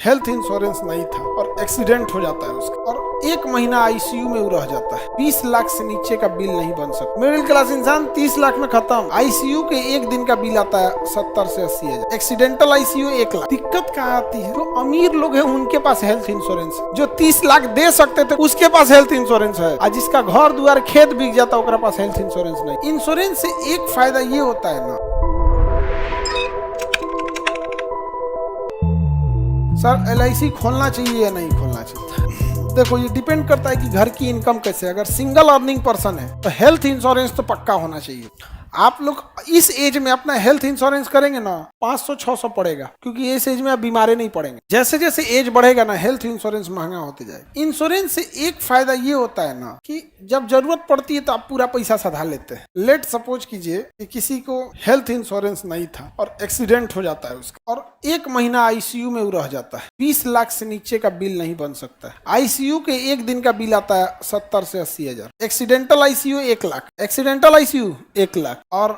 Health insurance नहीं था और एक्सीडेंट हो जाता है उसका और 1 महीना आईसीयू में वो रह जाता है। 20 लाख से नीचे का बिल नहीं बन सकता। मिडिल क्लास इंसान 30 लाख में खत्म। आईसीयू के एक दिन का बिल आता है 70 से 80 हजार। Accidental ICU 1 lakh. दिक्कत कहाँ आती है? जो अमीर लोग हैं उनके पास हेल्थ इंश्योरेंस, जो 30 लाख दे सकते थे उसके पास हेल्थ इंश्योरेंस है, और जिसका घर दुआर खेत बिक जाता है ओकरा पास हेल्थ इंश्योरेंस नहीं। इंश्योरेंस से एक फायदा ये होता है ना सर, LIC खोलना चाहिए या नहीं खोलना चाहिए? देखो, ये डिपेंड करता है कि घर की इनकम कैसे है। अगर सिंगल अर्निंग पर्सन है तो हेल्थ इंश्योरेंस तो पक्का होना चाहिए। आप लोग इस एज में अपना हेल्थ इंश्योरेंस करेंगे ना 500-600 पड़ेगा, क्योंकि इस एज में आप बीमारी नहीं पड़ेंगे। जैसे जैसे एज बढ़ेगा ना हेल्थ इंश्योरेंस महंगा होते जाएगा। इंश्योरेंस से एक फायदा ये होता है ना कि जब जरूरत पड़ती है तो आप पूरा पैसा सधा लेते हैं। लेट सपोज कीजिए कि किसी को हेल्थ इंश्योरेंस नहीं था और एक्सीडेंट हो जाता है उसका और 1 महीना आईसीयू में वो रह जाता है। 20 लाख से नीचे का बिल नहीं बन सकता है। आईसीयू के एक दिन का बिल आता है 70 से 80 हजार। Accidental ICU 1 lakh. Accidental ICU 1 lakh और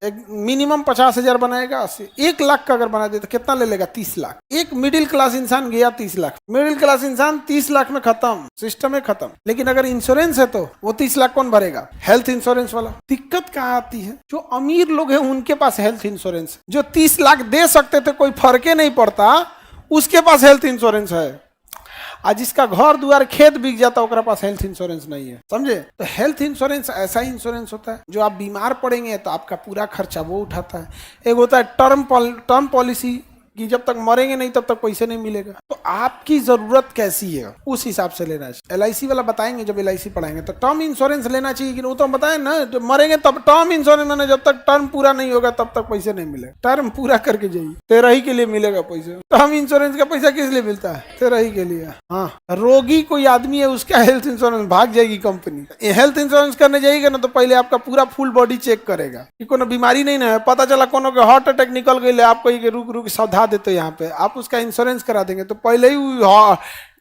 एक मिनिमम 50 हजार बनाएगा। 1 लाख का अगर बना दे तो कितना ले लेगा? 30 लाख। एक मिडिल क्लास इंसान गया 30 लाख। मिडिल क्लास इंसान 30 लाख में खत्म, सिस्टम में खत्म। लेकिन अगर इंश्योरेंस है तो वो 30 लाख कौन भरेगा? हेल्थ इंश्योरेंस वाला। दिक्कत कहाँ आती है? जो अमीर लोग हैं उनके पास हेल्थ इंश्योरेंस, जो 30 लाख दे सकते थे कोई फर्क नहीं पड़ता, उसके पास हेल्थ इंश्योरेंस है। आज जिसका घर दुआर खेत बिक जाता है ओकरा पास हेल्थ इंश्योरेंस नहीं है। समझे? तो हेल्थ इंश्योरेंस ऐसा ही इंश्योरेंस होता है जो आप बीमार पड़ेंगे तो आपका पूरा खर्चा वो उठाता है। एक होता है टर्म पॉलिसी कि जब तक मरेंगे नहीं तब तक पैसे नहीं मिलेगा। तो आपकी जरूरत कैसी है उस हिसाब से लेना चाहिए। LIC वाला बताएंगे जब LIC पढ़ाएंगे तो टर्म इंश्योरेंस लेना चाहिए कि वो तो बताए ना, जब मरेंगे तब टर्म इंश्योरेंस मैंने जब तक टर्म पूरा नहीं होगा तब तक पैसे नहीं मिलेगा। टर्म पूरा करके जाइए, तेरा ही के लिए मिलेगा पैसे। टर्म इंश्योरेंस का पैसा किस लिए मिलता है? तेरा ही के लिए। हाँ, रोगी कोई आदमी है उसका हेल्थ इंश्योरेंस भाग जाएगी कंपनी। हेल्थ इंश्योरेंस करने जाएगा ना तो पहले आपका पूरा फुल बॉडी चेक करेगा कि कोनो बीमारी नहीं ना है। पता चला कोनो के हार्ट अटैक निकल गई, आप कहीं रुक सावधा देते यहाँ पे, आप उसका इंश्योरेंस करा देंगे तो पहले ही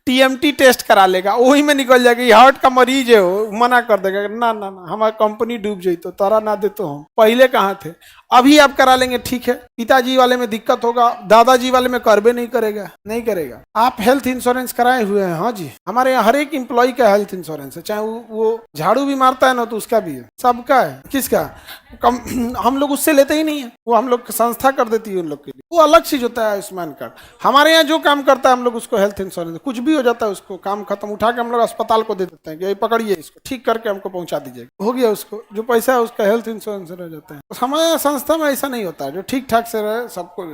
TMT टेस्ट करा लेगा, वही में निकल जाएगा ये हार्ट का मरीज है, वो मना कर देगा ना ना ना हमारी कंपनी डूब जाई तो तारा ना दे तो हम पहले कहाँ थे। अभी आप करा लेंगे ठीक है। पिताजी वाले में दिक्कत होगा, दादाजी वाले में करबे नहीं करेगा। आप हेल्थ इंश्योरेंस कराए हुए हैं? हाँ जी, हमारे यहाँ हर एक एम्प्लॉय का हेल्थ इंश्योरेंस है, चाहे वो झाड़ू भी मारता है ना तो उसका भी है, सबका है। किसका? हम लोग उससे लेते ही नहीं है, वो हम लोग संस्था कर देती है उन लोग के लिए, वो अलग चीज होता है आयुष्मान कार्ड। हमारे यहाँ जो काम करता है हम लोग उसको हेल्थ इंश्योरेंस, कुछ भी हो जाता है उसको काम खत्म उठा के हम लोग अस्पताल को दे देते हैं कि पकड़िए इसको, ठीक करके हमको पहुंचा दीजिएगा, हो गया। उसको जो पैसा है उसका हेल्थ इंश्योरेंस रह जाता है। हमारे संस्था में ऐसा नहीं होता है, जो ठीक ठाक से रहे सबको